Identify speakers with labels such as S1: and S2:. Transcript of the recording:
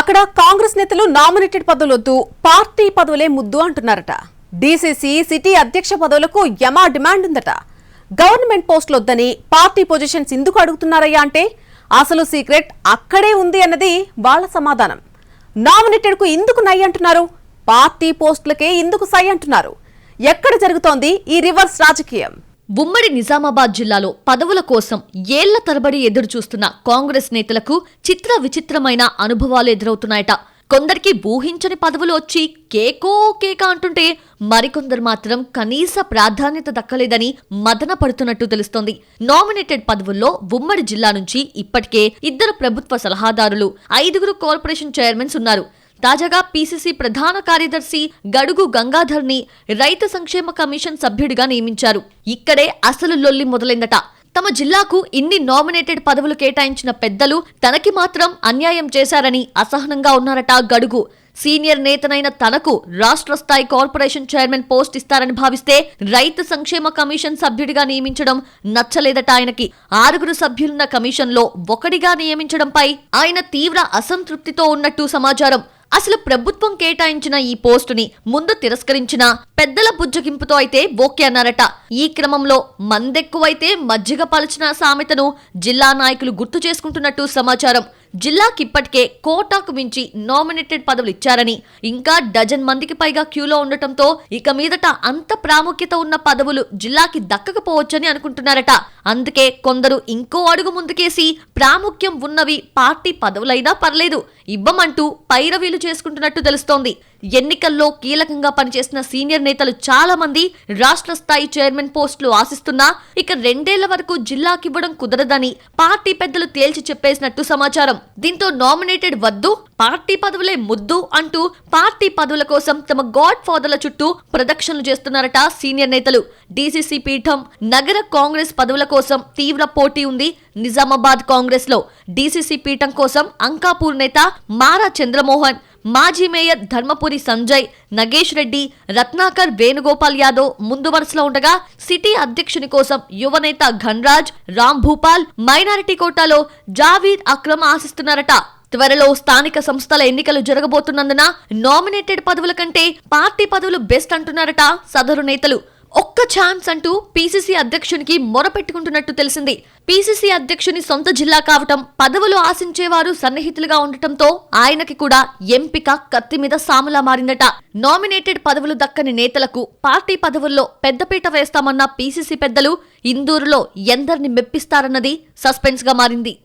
S1: అక్కడ కాంగ్రెస్ నేతలు nominated పదవులొద్దు, party పదవులే ముద్దు అంటున్నారట. డీసీసీ సిటీ అధ్యక్ష పదవులకు యమా డిమాండ్ ఉందట. గవర్నమెంట్ పోస్టులొద్దని పార్టీ పొజిషన్స్ ఎందుకు అడుగుతున్నారయ్యా అంటే అసలు సీక్రెట్ అక్కడే ఉంది అన్నది వాళ్ళ సమాధానం. నామినేటెడ్ కు ఎందుకు నై అంటున్నారు, పార్టీ పోస్టులకే ఎందుకు సై అంటున్నారు? ఎక్కడ జరుగుతోంది ఈ రివర్స్ రాజకీయం?
S2: ఉమ్మడి నిజామాబాద్ జిల్లాలో పదవుల కోసం ఏళ్ల తరబడి ఎదురు చూస్తున్న కాంగ్రెస్ నేతలకు చిత్ర విచిత్రమైన అనుభవాలు ఎదురవుతున్నాయట. కొందరికి ఊహించని పదవులు వచ్చి కేకో కేక అంటుంటే మరికొందరు మాత్రం కనీస ప్రాధాన్యత దక్కలేదని మదన పడుతున్నట్టు తెలుస్తోంది. నామినేటెడ్ పదవుల్లో ఉమ్మడి జిల్లా నుంచి ఇప్పటికే 2 ప్రభుత్వ సలహాదారులు, 5 కార్పొరేషన్ చైర్మన్స్ ఉన్నారు. తాజాగా పీసీసీ ప్రధాన కార్యదర్శి గడుగు గంగాధర్ని రైతు సంక్షేమ కమిషన్ సభ్యుడిగా నియమించారు. ఇక్కడే అసలు లొల్లి మొదలైందట. తమ జిల్లాకు ఇన్ని నామినేటెడ్ పదవులు కేటాయించిన పెద్దలు తనకి మాత్రం అన్యాయం చేశారని అసహనంగా ఉన్నారట గడుగు. సీనియర్ నేతనైన తనకు రాష్ట్ర స్థాయి కార్పొరేషన్ చైర్మన్ పోస్ట్ ఇస్తారని భావిస్తే రైతు సంక్షేమ కమిషన్ సభ్యుడిగా నియమించడం నచ్చలేదట ఆయనకి. 6 సభ్యులున్న కమిషన్లో ఒకడిగా నియమించడంపై ఆయన తీవ్ర అసంతృప్తితో ఉన్నట్టు సమాచారం. అసలు ప్రభుత్వం కేటాయించిన ఈ పోస్టుని ముందు తిరస్కరించినా పెద్దల బుజ్జగింపుతో అయితే ఓకే అన్నారట. ఈ క్రమంలో మందెక్కువైతే మజ్జిగ పలచిన సామెతను జిల్లా నాయకులు గుర్తు చేసుకుంటున్నట్టు సమాచారం. జిల్లాకి ఇప్పటికే కోటాకు మించి నామినేటెడ్ పదవులు ఇచ్చారని, ఇంకా డజన్ మందికి పైగా క్యూలో ఉండటంతో ఇక మీదట అంత ప్రాముఖ్యత ఉన్న పదవులు జిల్లాకి దక్కకపోవచ్చని అనుకుంటున్నారట. అందుకే కొందరు ఇంకో అడుగు ముందుకేసి ప్రాముఖ్యం ఉన్నవి పార్టీ పదవులైనా పర్లేదు ఇవ్వమంటూ పైరవీలు చేసుకుంటున్నట్టు తెలుస్తోంది. ఎన్నికల్లో కీలకంగా పనిచేసిన సీనియర్ నేతలు చాలా మంది రాష్ట్ర స్థాయి చైర్మన్ పోస్టులు ఆశిస్తున్నా ఇక 2 ఏళ్ల వరకు జిల్లాకివ్వడం కుదరదని పార్టీ పెద్దలు తేల్చి చెప్పేసినట్టు సమాచారం. దీంతో నామినేటెడ్ వద్దు, పార్టీ పదవులే ముద్దు అంటూ పార్టీ పదవుల కోసం తమ గాడ్ ఫాదర్ల చుట్టూ ప్రదక్షిణలు చేస్తున్నారట సీనియర్ నేతలు. డీసీసీ పీఠం, నగర కాంగ్రెస్ పదవుల కోసం తీవ్ర పోటీ ఉంది. నిజామాబాద్ కాంగ్రెస్ లో డీసీసీ పీఠం కోసం అంకాపూర్ నేత మారా చంద్రమోహన్, మాజీ మేయర్ ధర్మపురి సంజయ్, నగేష్ రెడ్డి, రత్నాకర్ వేణుగోపాల్ యాదవ్ ముందు వరుసలో ఉండగా సిటీ అధ్యక్షుని కోసం యువనేత ఘన్రాజ్, రామ్ భూపాల్, మైనారిటీ కోటాలో జావీద్ అక్రమ్ ఆశిస్తున్నారట. త్వరలో స్థానిక సంస్థల ఎన్నికలు జరగబోతున్నందున నామినేటెడ్ పదవుల కంటే పార్టీ పదవులు బెస్ట్ అంటున్నారట సదరు నేతలు. ఒక్క ఛాన్స్ అంటూ పీసీసీ అధ్యక్షునికి మొరపెట్టుకుంటున్నట్టు తెలిసింది. పీసీసీ అధ్యక్షుని సొంత జిల్లా కావటం, పదవులు ఆశించేవారు సన్నిహితులుగా ఉండటంతో ఆయనకి కూడా ఎంపిక కత్తి మీద సాములా మారిందట. నామినేటెడ్ పదవులు దక్కని నేతలకు పార్టీ పదవుల్లో పెద్దపీట వేస్తామన్న పీసీసీ పెద్దలు ఇందూరులో ఎందరిని మెప్పిస్తారన్నది సస్పెన్స్ గా మారింది.